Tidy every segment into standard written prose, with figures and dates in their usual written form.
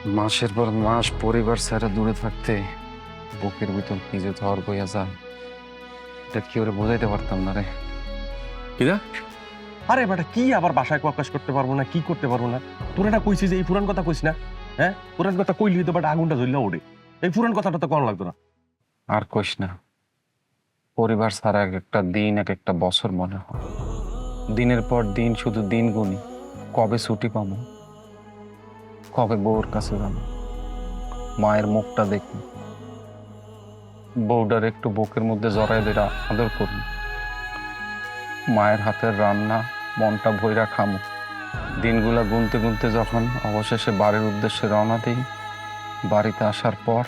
মাসের পর মাস পরিবার ছাড়া দূরে থাকতে বুকের ভিতর নিজে ধর বইয়া যায়, এটা কি ওরে বোঝাইতে পারতাম না রে। কিরা? আরে বেটা কি আবার বাসায় প্রকাশ করতে পারবো না, কি করতে পারবো না? তোর এটা কইছিস যে এই পুরান কথা কইস না, হ্যাঁ? পুরান কথা কইলি তো বেটা আগুনটা জ্বললে ওঠে। এই পুরান কথাটা তো কম লাগতো না। আর কইস না, পরিবার ছাড়া এক একটা দিন এক একটা বছর মনে হয়। দিনের পর দিন শুধু দিন গুনি, কবে ছুটি পাবো, কবে বউর কাছে যাবো, মায়ের মুখটা দেখবো, বউটার একটু বুকের মধ্যে জড়াই দিয়ে আদর করবো, মায়ের হাতের রান্না মনটা ভইরা খামো। দিনগুলা গুনতে গুনতে যখন অবশেষে বাড়ির উদ্দেশ্যে রওনা দিই, বাড়িতে আসার পর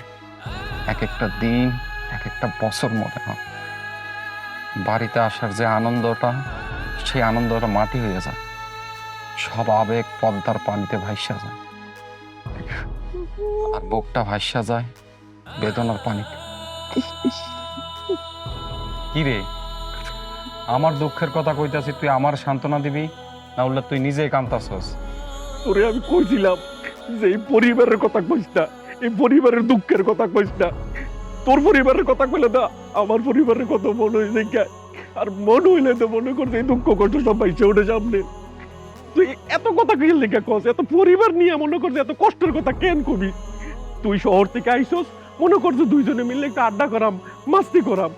এক একটা দিন এক একটা বছর মনে হয়। বাড়িতে আসার যে আনন্দটা, সেই আনন্দটা মাটি হয়ে যায়, সব আবেগ পদ্মার পানিতে ভাইসা যায়, আর বুকটা ভাইসা যায় বেদনার পানিতে। কি রে, আমার দুঃখের কথা কইতাছি, তুই আমার সান্ত্বনা দিবি না উল্লে তুই নিজেই কাঁদতাছস? তোরে আমি কইছিলাম যে এই পরিবারের কথা কইস না, এই পরিবারের দুঃখের কথা কইস না। তোর পরিবারের কথা কইলে না আমার পরিবারের কথা মনে হইছে কে? আর মনে হইলে তো মনে করছে এই দুঃখ কষ্ট সব পাইছে ওটা সামনে। তুই এত কথা কইল লেখা কস, এত পরিবার নিয়ে মনে করছে এত কষ্টের কথা কেন কবি? তুই শহর থেকে আইসস, মনে করছো দুইজনে মিলে একটা আড্ডা করাম, মাস্তি করাম,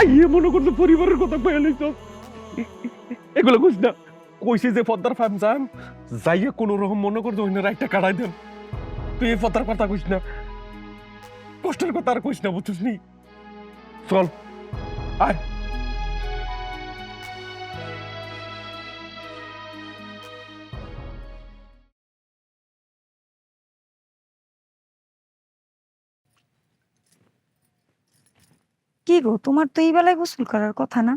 আইয়ে মনে করছো পরিবারের কথা কইয়া লইছস। এগুলো কইস না। কইছি যে পদ্মার ফার্ম যাম, যাইয়া কোনো রকম মনে করছো অন্য একটা কাটাই দেন। তুই এই পদ্মার কথা কইস না, কষ্টের কথা আর কইস না, বুঝছিস নি? চল আয়। কি গো, তোমার তো এই বেলায় গোসল করার কথা না?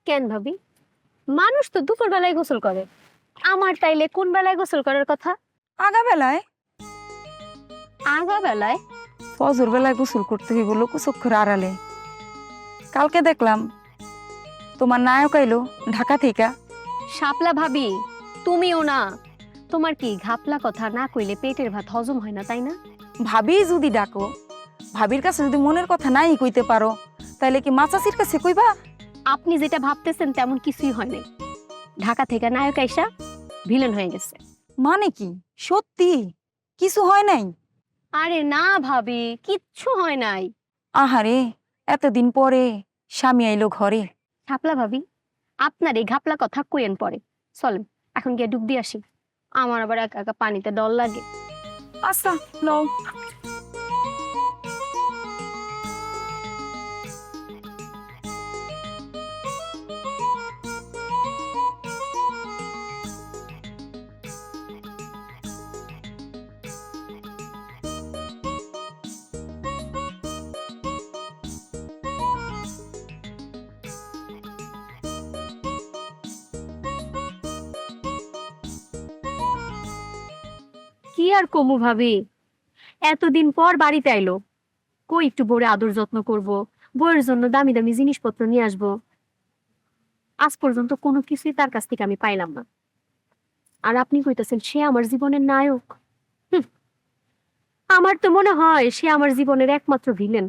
কেন ভাবি? মানুষ তো দুপুর বেলায় গোসল করে, আমার তাইলে কোন বেলায় গোসল করার কথা? আগা বেলায়? আগা বেলায়? ফজর বেলায় গোসল করতে হইব লোকচক্ষুর আড়ালে। কালকে দেখলাম তোমার নায়ক আইলো ঢাকা থেকে। শাপলা ভাবি, তুমিও না। তোমার কি ঘাপলা কথা না কইলে পেটের ভাত হজম হয় না, তাই না? ভাবি যদি ডাকো, ভাবির কাছে যদি মনের কথা নাই কইতে পারো, তাইলে কি মাচাচির কাছে কইবা? আপনি যেটা ভাবতেছেন তেমন কিছুই হয় নাই। ঢাকা থেকে নায়ক আইসা ভিলেন হয়ে গেছে। মানে কি সত্যি কিছু হয় নাই? আরে না ভাবি, কিচ্ছু হয় নাই। আহারে, এতদিন পরে স্বামী আইলো ঘরে। শাপলা ভাবি, আপনার এই ঘাপলা কথা কইেন পরে। চলেন এখন গিয়ে ডুব দিয়ে আসি, আমার আবার একা একা পানিতে ডর লাগে। আচ্ছা লও। কি আর কমু ভাবি, এতদিন পর বাড়িতে আইলো, কই একটু বউরে আদর যত্ন করব, বউয়ের জন্য দামি দামি জিনিসপত্র নিয়ে আসবো। আজ পর্যন্ত কোনো কিছুই তার কাছ থেকে আমি পাইলাম না। আর আপনি কইতেছেন সে আমার জীবনের নায়ক? হুঁ, আমার তো মনে হয় সে আমার জীবনের একমাত্র ভিলেন।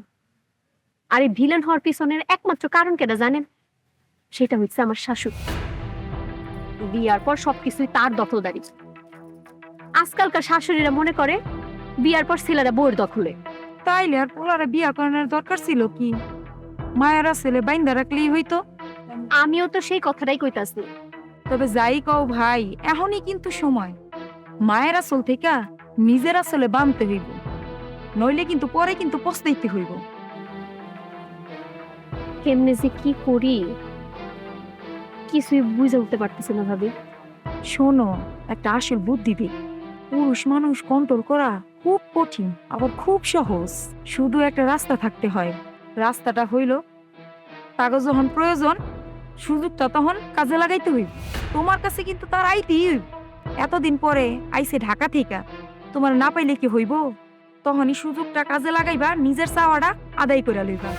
আর এই ভিলেন হওয়ার পিছনের একমাত্র কারণ কেটা জানেন? সেটা হচ্ছে আমার শাশুড়ি। বিয়ার পর সবকিছুই তার দখলদারি। আজকালকার শাশুড়িরা মনে করে বিয়ার পর ছেলেরা বউয়ের দখলে। তাইলে আর পোলারে বিয়া করানোর দরকার ছিল কি? মায়েরা ছেলে বাইন্দা রাখলেই হইতো। আমিও তো সেই কথাটাই কইতাছি। তবে যাই কও ভাই, এখনই কিন্তু সময়। মায়ের আসল থেকে নিজের আসলে বানতে হইব, নইলে কিন্তু পরে কিন্তু পস্তাইতে হইব। কেমনে যে কি করি কিছুই বুঝে উঠতে পারতেছি না ভাবি। শোনো, একটা আসল বুদ্ধি দিই। পুরুষ মানুষ কন্ট্রোল করা খুব কঠিন, আবার খুব সহজ। শুধু একটা রাস্তা থাকতে হয়। রাস্তাটা হইল, তাকে যখন প্রয়োজন সুযোগটা তখন কাজে লাগাইতে হইব। তোমার কাছে কিন্তু তার আইতেই হইব। এতদিন পরে আইসে ঢাকা থেকে, তোমার না পাইলে কি হইব? তখনই সুযোগটা কাজে লাগাইবা, নিজের চাওয়াটা আদায় করে লইবা।